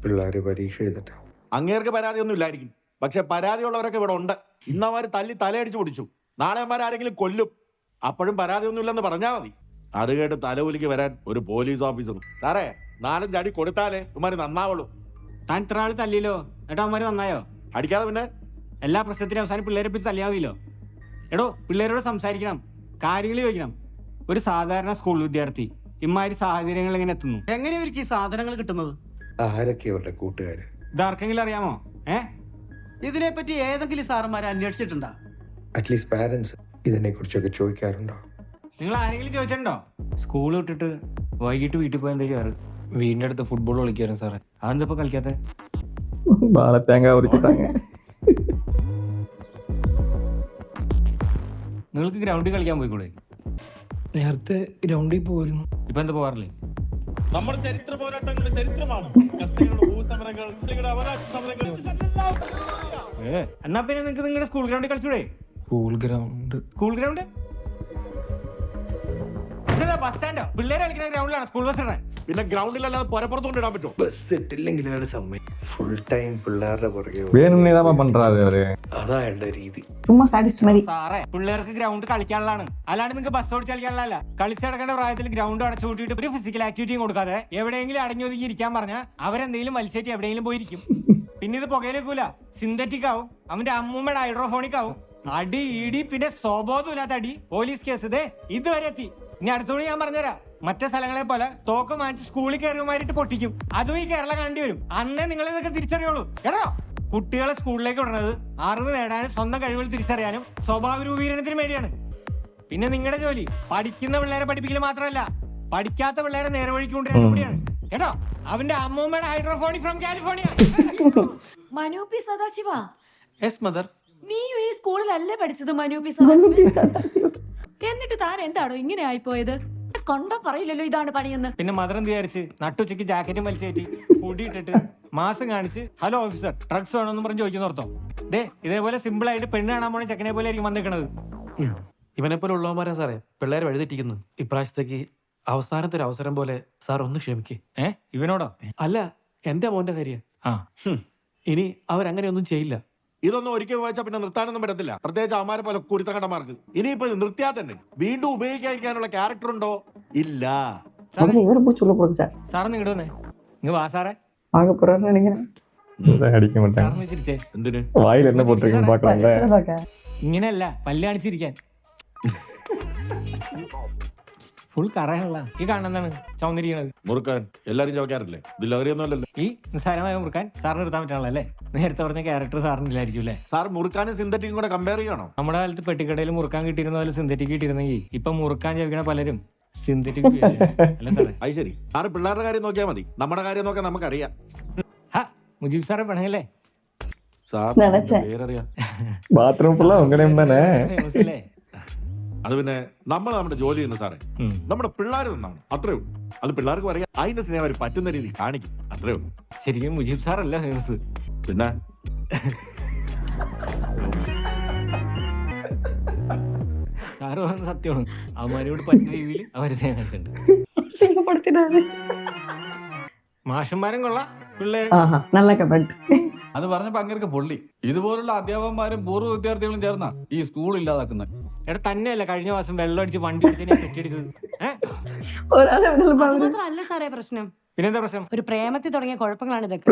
പിള്ളേര് പരീക്ഷ എഴുതട്ടെ. അങ്ങേർക്ക് പരാതിയൊന്നും ഇല്ലായിരിക്കും, പക്ഷെ പരാതിയുള്ളവരൊക്കെ ഇവിടെ ഉണ്ട്. ഇന്നവര് തല്ലി തലയടിച്ചു പിടിച്ചു, നാളെ അവന്മാർ ആരെങ്കിലും കൊല്ലും. അപ്പോഴും പരാതിയൊന്നും ഇല്ലെന്ന് പറഞ്ഞാൽ മതി. അത് കേട്ട് തലകുലിക്ക് വരാൻ ഒരു പോലീസ് ഓഫീസറും. സാറേ 4 അടി കൊടുത്താലേ ഇവന്മാര് നന്നാവുള്ളൂ. താൻ ഇത്ര ആള് തല്ലിയല്ലോ, എന്നിട്ട് അവന്മാര് നന്നായോ? അടിക്കാതെ പിന്നെ എല്ലാ പ്രശ്നത്തിനും അവസാനം പിള്ളേരെ പിടിച്ച് തല്ലിയാൽ മതിയല്ലോ. എടോ, പിള്ളേരോട് സംസാരിക്കണം, കാര്യങ്ങൾ ചോദിക്കണം. ഒരു സാധാരണ സ്കൂൾ വിദ്യാർത്ഥി ഇമാതിരി സാഹചര്യങ്ങൾ എങ്ങനെ എത്തുന്നു? എങ്ങനെ ഇവർക്ക് ഈ സാധനങ്ങൾ കിട്ടുന്നത്? ആരൊക്കെ ഇവരുടെ കൂട്ടുകാര്? ഇതാർക്കെങ്കിലും അറിയാമോ? ഇതിനെപ്പറ്റി ഏതെങ്കിലും സാറന്മാരെ അന്വേഷിച്ചിട്ടുണ്ടോ? അറ്റ്ലീസ്റ്റ് പാരന്റ്സ് ഇതിനെ കുറിച്ചൊക്കെ ചോദിക്കാറുണ്ടോ? നിങ്ങൾ ആരെങ്കിലും ചോദിച്ചിട്ടുണ്ടോ? സ്കൂൾ വിട്ടിട്ട് വൈകിട്ട് വീട്ടിൽ പോയി എന്താ ചെയ്യാറ്? വീടിന്റെ അടുത്ത് ഫുട്ബോൾ കളിക്കായിരുന്നു സാറേ. അതെന്താ കളിക്കാത്ത? വാളത്തേങ്ങ ഉരിച്ചിട്ടാങ്ങ. നിങ്ങൾക്ക് ഗ്രൗണ്ടിൽ കളിക്കാൻ പോയിക്കൂടെ? നേരത്തെ ഗ്രൗണ്ടിൽ പോയിരുന്നു. ഇപ്പൊ എന്താ പോകാറില്ലേ? നമ്മുടെ ചരിത്ര പോരാട്ടങ്ങളുടെ ചരിത്രമാണ്. കർഷകരുടെ ഭൂസമരങ്ങൾ, സ്ത്രീകളുടെ അവകാശ സമരങ്ങൾ. എന്നാ പിന്നെ നിങ്ങൾക്ക് നിങ്ങളുടെ സ്കൂൾ ഗ്രൗണ്ടിൽ കളിച്ചൂടെ? സ്കൂൾ ഗ്രൗണ്ട് ബസ് സ്റ്റാൻഡോ? പിള്ളേർ കളിക്കുന്ന ഗ്രൗണ്ടിലാണ് സ്കൂൾ ബസ് ഇടാൻ. പിന്നെ ഗ്രൗണ്ടിലല്ലാതെ പുറപ്പുറത്തോണ്ട് ഇടാൻ പറ്റുമോ? ബസ് ഇട്ടില്ലെങ്കിൽ അയാൾ സമയം ഫുൾ ടൈം പിള്ളേരുടെ പുറകെ. അതാ എന്റെ രീതി. സാറേ, പിള്ളേർക്ക് ഗ്രൗണ്ട് കളിക്കാനുള്ളതാണ്, അല്ലാണ്ട് നിങ്ങൾക്ക് ബസ് ഓടിച്ച് കളിക്കാനുള്ളതല്ല. കളിച്ചടക്കേണ്ട പ്രായത്തിൽ ഗ്രൗണ്ട് അടച്ചു കൂട്ടിയിട്ട് ഒരു ഫിസിക്കൽ ആക്ടിവിറ്റിയും കൊടുക്കാതെ എവിടെയെങ്കിലും അടങ്ങി ഒതുങ്ങി ഇരിക്കാൻ പറഞ്ഞാൽ അവരെന്തെങ്കിലും വലിച്ചേറ്റി എവിടെയെങ്കിലും പോയിരിക്കും. പിന്നെ ഇത് പുകയിലേക്കൂല, സിന്തറ്റിക് ആവും, അവന്റെ അമ്മൂമ്മയുടെ ഹൈഡ്രോഫോണിക് ആവും. അടി ഇടി പിന്നെ സ്വബോധമില്ലാത്ത അടി, പോലീസ് കേസ് ഇതുവരെ എത്തി. ഇനി അടുത്തോട് ഞാൻ പറഞ്ഞുതരാം, മറ്റേ സ്ഥലങ്ങളെ പോലെ തോക്ക് വാങ്ങിച്ച് സ്കൂളിൽ കയറിയമാരിട്ട് പൊട്ടിക്കും. അതും ഈ കേരളം കണ്ടി വരും. അന്നേ നിങ്ങൾ ഇതൊക്കെ തിരിച്ചറിയുള്ളൂ കേട്ടോ. കുട്ടികളെ സ്കൂളിലേക്ക് വിടുന്നത് അറിവ് നേടാനും സ്വന്തം കഴിവുകൾ തിരിച്ചറിയാനും സ്വഭാവ രൂപീകരണത്തിനും വേണ്ടിയാണ്. പിന്നെ നിങ്ങളുടെ ജോലി പഠിക്കുന്ന പിള്ളേരെ പഠിപ്പിക്കൽ മാത്രമല്ല, പഠിക്കാത്ത പിള്ളേരെ നേർവഴിക്ക് കൊണ്ടുവരാനും കൂടിയാണ് കേട്ടോ. അവന്റെ അമ്മൂമ്മയുടെ hydrophonic from California. Manu P Sadashiva, yes mother. നീയും ഈ സ്കൂളിലല്ലേ പഠിച്ചത് മനൂപി എന്നിട്ട് താൻ എന്താണോ ഇങ്ങനെ ആയിപ്പോയത്? കണ്ടോ പറയില്ലല്ലോ ഇതാണ് പണിയെന്ന്. പിന്നെ മദർ എന്ത് വിചാരിച്ച് നട്ടുച്ചയ്ക്ക് ജാക്കറ്റും വലിച്ചേറ്റി പൊടിയിട്ടിട്ട് മാസം കാണിച്ച് ഹലോ ഓഫീസർ ഡ്രഗ്സ് വേണമെന്ന് പറഞ്ഞ് ചോദിക്കുന്നോർത്തോ? ദേ ഇതേപോലെ സിമ്പിൾ ആയിട്ട് പെണ്ണ് കാണാൻ പോണ ചെക്കനെ പോലെ ആയിരിക്കും വന്നിരിക്കണത്. ഇവനെ പോലെ ഉള്ളവന്മാരാ സാറേ പിള്ളേരെ വഴിതെറ്റിക്കുന്നു. ഇപ്രാവശ്യത്തേക്ക് അവസാനത്തെ ഒരു അവസരം പോലെ സാർ ഒന്ന് ക്ഷമിക്കേ. ഇവനോടോ? അല്ല, എന്റെ മോന്റെ കാര്യം. ഇനി അവരങ്ങനെയൊന്നും ചെയ്യില്ല. ഇതൊന്നും ഒരിക്കൽ ഉപയോഗിച്ചാൽ പിന്നെ നിർത്താനൊന്നും പറ്റത്തില്ല, പ്രത്യേകിച്ച് അവന്മാരെ പോലെ കുരുത്തക്കണ്ടമാർക്ക്. ഇനിയിപ്പോ നിർത്തിയാൽ തന്നെ വീണ്ടും ഉപയോഗിക്കാതിരിക്കാനുള്ള ക്യാരക്ടർ ഉണ്ടോ? ഇല്ല. സാറ് നിങ്ങടെ വന്നേ. ഇങ്ങ് വാ സാറേ. എന്തിന് വായിൽ എന്നെ പൊട്ടിരിക്കും പാക്കണല്ലേ? ഇങ്ങനെയല്ല, പല്ല് കാണിച്ചിരിക്കാൻ. ഫുൾ കറയുള്ള ഈ കാണുന്നതാണ് ചൗന്നിരിക്കണത്. മുറുക്കാൻ എല്ലാരും ചോദിക്കാറില്ലേ? ഇതിലറിയൊന്നും അല്ലല്ലോ. ഈ നിസ്സാരമായ മുറുക്കാൻ സാറിന് എടുത്താൻ പറ്റാണല്ലോ അല്ലേ? നേരത്തെ പറഞ്ഞ ക്യാരക്ടർ സാറിനില്ലായിരിക്കും അല്ലേ? സാർ മുറുക്കാനും സിന്തറ്റിക്കും കൂടെ കമ്പയർ ചെയ്യണോ? നമ്മുടെ കാലത്ത് പെട്ടിക്കടയിൽ മുറുക്കാൻ കിട്ടിയിരുന്ന പോലെ സിന്തറ്റിക് കിട്ടിയിരുന്നെങ്കിൽ ഇപ്പൊ മുറുക്കാൻ ചോദിക്കണ പലരും സിന്തറ്റിക് അല്ലേ സാറേ? അത് ശരി. സാറ് പിള്ളേരുടെ കാര്യം നോക്കിയാൽ മതി, നമ്മുടെ കാര്യം നോക്കാൻ നമുക്കറിയാം. മുജീബ് സാറെ പണയല്ലേ സാർ? പേരറിയാം. ബാത്റൂം ഫേമസ് അല്ലേ? അത് പിന്നെ നമ്മൾ നമ്മുടെ ജോലി ചെയ്യുന്നു സാറേ, നമ്മുടെ പിള്ളേർ നിന്നാണ്, അത്രേ ഉള്ളൂ. അത് പിള്ളേർക്ക് പറയാം, അതിന്റെ സ്നേഹം അവർ പറ്റുന്ന രീതിയിൽ കാണിക്കും, അത്രേ ഉള്ളൂ. ശരിക്കും മുജീബ് സാറല്ല ഫേമസ്. പിന്നെ സാറ് പറഞ്ഞ സത്യമാണ്. അവന്മാരോട് പറ്റുന്ന രീതിയിൽ അവര് സ്നേഹിച്ചിട്ടുണ്ട്. മാഷന്മാരും കൊള്ളാം, പിള്ളേരും നല്ല കമന്റ്. അത് പറഞ്ഞപ്പോ അങ്ങേർക്ക് പൊള്ളി. ഇതുപോലുള്ള അധ്യാപകന്മാരും പൂർവ്വ വിദ്യാർത്ഥികളും ചേർന്ന ഈ സ്കൂൾ ഇല്ലാതാക്കുന്നത്. എടാ തന്നെയല്ല കഴിഞ്ഞ മാസം വെള്ളം അടിച്ച് വണ്ടി കെട്ടിയെടുത്തത്. അല്ല സാറേ പ്രശ്നം. പിന്നെന്താ പ്രശ്നം? ഒരു പ്രേമത്തിൽ തുടങ്ങിയ കുഴപ്പങ്ങളാണ് ഇതൊക്കെ.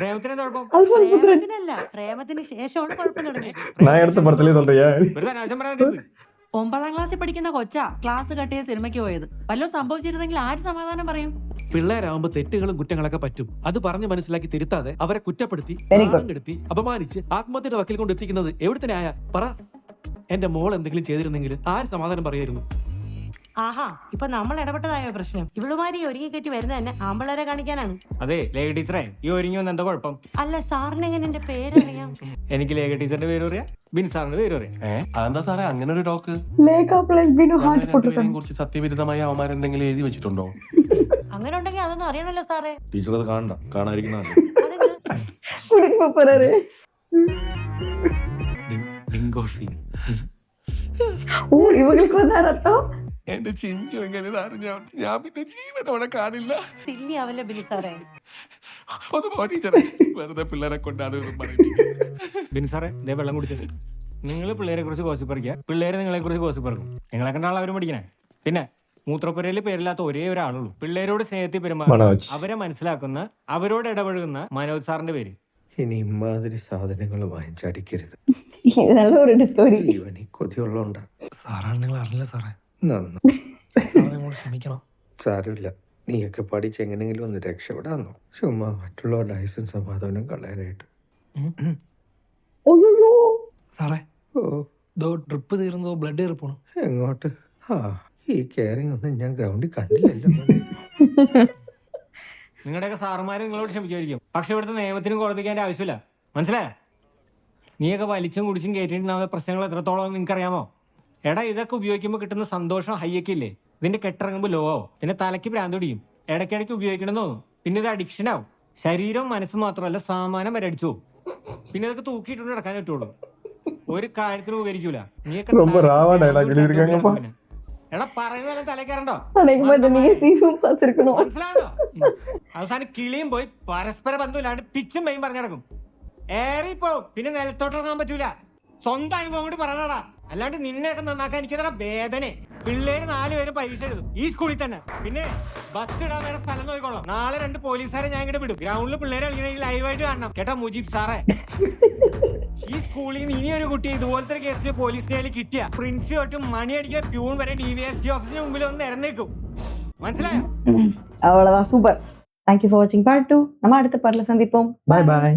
പ്രേമത്തിന് കുഴപ്പം? പ്രേമത്തിനല്ല, പ്രേമത്തിന് ശേഷമാണ് കുഴപ്പം തുടങ്ങിയത്. 9ാം ക്ലാസ്സിൽ പഠിക്കുന്ന കൊച്ചാ ക്ലാസ് കട്ടിയ സിനിമയ്ക്ക് പോയത്. വല്ലോ സംഭവിച്ചിരുന്നെങ്കിൽ ആര് സമാധാനം പറയും? പിള്ളേരാകുമ്പോ തെറ്റുകളും കുറ്റങ്ങളൊക്കെ പറ്റും. അത് പറഞ്ഞ് മനസ്സിലാക്കി തിരുത്താതെ അവരെ കുറ്റപ്പെടുത്തി കെടുത്തി അപമാനിച്ച് ആത്മഹത്യയുടെ വക്കിൽ കൊണ്ട് എത്തിക്കുന്നത് എവിടുത്തെ ന്യായ? പറ. എന്റെ മോൾ എന്തെങ്കിലും ചെയ്തിരുന്നെങ്കിൽ ആര് സമാധാനം പറയായിരുന്നു? ആഹാ, ഇപ്പൊ നമ്മൾ ഇടപെട്ടതായോ പ്രശ്നം? ഇവളുമാരി ഒരുങ്ങി കെട്ടി വരുന്നത് തന്നെ ആമ്പിള്ളേരെ കാണിക്കാനാണ്. അതെ ലേഖ ടീച്ചറെ, ഈ ഒരുങ്ങി വന്ന് എന്താ കുഴപ്പം? അല്ല സാറിന് എങ്ങനെ എന്റെ പേരറിയാം? എനിക്ക് ലേഖ ടീച്ചറിന്റെ പേര് പറയാം, ബിൻ സാറിന്റെ പേര് പറയാം. അതെന്താ സാറേ അങ്ങനെ ഒരു ടോക്ക്? കുറിച്ച് സത്യവിരുദ്ധമായ അവന്മാരെന്തെങ്കിലും എഴുതി വെച്ചിട്ടുണ്ടോ? അങ്ങനെ ഉണ്ടെങ്കിൽ അതൊന്നും അറിയണല്ലോ സാറേ. ടീച്ചർ അത് കാണണ്ട, കാണാതിരിക്കുന്ന എന്റെ ചിഞ്ചു എങ്ങനെ ഞാൻ പിന്നെ ജീവനോടെ കാണില്ല. ഒന്ന് പോ ടീച്ചറെ, വെറുതെ പിള്ളേരെ കൊണ്ടാണ് ബിൻ സാറേ ദേ വെള്ളം കുടിച്ചത്. നിങ്ങൾ പിള്ളേരെ കുറിച്ച് ഗോസിപ്പറിക്കുക, പിള്ളേര് നിങ്ങളെ കുറിച്ച് ഗോസിപ്പറക്കും. നിങ്ങളെ കണ്ടാണ് അവരും പഠിക്കണേ. പിന്നെ മൂത്രപ്പുരയിൽ പേരില്ലാത്ത ഒരേ ഒരാളുള്ളൂ. പിള്ളേരോട് സ്നേഹത്തിൽ പെരുമാറുന്ന, അവരെ മനസ്സിലാക്കുന്ന, അവരോട് ഇടപഴകുന്ന മനോജ് സാറിന്റെ പേര്. ഇനി ഇമാതിരി സാധനങ്ങൾ വാങ്ങിച്ചടിക്കരുത്. ഇവന് കൊതിയുള്ളോണ്ടാ. സാറാണ് നിങ്ങൾ അറിയില്ല സാറേ. ക്ഷമിക്കണം. സാരമില്ല, നീയൊക്കെ പഠിച്ച് എങ്ങനെങ്കിലും ഒന്ന് രക്ഷപ്പെടാന്നോ? ചുമ്മാ മറ്റുള്ളവരുടെ ഐസും സമാധാനം കളയാനായിട്ട്. സാറേ ട്രിപ്പ് തീർന്നോ? ബ്ലഡ് കയറി പോണം. എങ്ങോട്ട്? ഈ കെയറിംഗ് ഒന്നും ഞാൻ ഗ്രൗണ്ടിൽ കണ്ടില്ലല്ലോ. നിങ്ങളുടെയൊക്കെ സാറുമാര് നിങ്ങളോട് ക്ഷമിക്കുമായിരിക്കും, പക്ഷെ ഇവിടുത്തെ നിയമത്തിനും കോടതിക്കാൻ ആവശ്യമില്ല. മനസ്സിലായോ? നീയൊക്കെ വലിച്ചും കുടിച്ചും കയറ്റിയിട്ടുണ്ടാവുന്ന പ്രശ്നങ്ങൾ എത്രത്തോളം നിനക്കറിയാമോ? എടാ ഇതൊക്കെ ഉപയോഗിക്കുമ്പോൾ കിട്ടുന്ന സന്തോഷം ഹൈയൊക്കെ ഇല്ലേ, ഇതിന്റെ കെട്ടിറങ്ങുമ്പോൾ ലോ ആവും. പിന്നെ തലയ്ക്ക് ഭ്രാന്ത് പിടിക്കും, ഇടയ്ക്കിടയ്ക്ക് ഉപയോഗിക്കണമെന്ന് തോന്നും. പിന്നെ ഇത് അഡിക്ഷൻ ആവും. ശരീരവും മനസ്സും മാത്രമല്ല സാമാനം വരെ അടിച്ചു പോകും. പിന്നെ ഇതൊക്കെ തൂക്കിയിട്ടുണ്ട് നടക്കാൻ പറ്റുള്ളൂ. ഒരു കാര്യത്തിനും ഉപകരിക്കൂല. നീയൊക്കെ എടാ പറയുന്നതെല്ലാം തലേ കയറണ്ടോ? മനസ്സിലാണോ? അവസാനം കിളിയും പോയി പരസ്പര ബന്ധമില്ലാണ്ട് പിച്ചും പെയും പറഞ്ഞു നടക്കും. ഏറിപ്പോ പിന്നെ നിലത്തോട്ടിറങ്ങാൻ പറ്റൂല. സ്വന്തം അനുഭവം കൂടി പറയണടാ, അല്ലാണ്ട് നിന്നെയൊക്കെ നന്നാക്കാൻ എനിക്കത്ര വേദന. പിള്ളേര് 4 പേരും പരീക്ഷ എഴുതും ഈ സ്കൂളിൽ തന്നെ. പിന്നെ ബസ് ഇടാൻ വേറെ സ്ഥലം നോക്കിക്കോളാം. നാളെ 2 പോലീസുകാരെ ഞാൻ ഇങ്ങോട്ട് വിടും. ഗ്രൗണ്ടിൽ പിള്ളേരെ കളിക്കണമെങ്കിൽ ലൈവായിട്ട് കാണണം കേട്ടാ മുജീബ് സാറേ. ഈ സ്കൂളിൽ നിന്ന് ഇനിയൊരു കുട്ടി ഇതുപോലത്തെ കേസിൽ പോലീസിനെ കിട്ടിയ പ്രിൻസിപ്പൽ മണി അടിക്കുന്ന പ്യൂൺ വരെ DVSP ഓഫീസിന് മുമ്പിൽ ഒന്ന് ഇറന്നേക്കും. മനസ്സിലായോ? அவ்வளவுதான், சூப்பர். தேங்க்யூ ஃபார் வாட்சிங் பார்ட் 2. நம்ம அடுத்த பாட்டில் சந்திப்போம். Bye bye.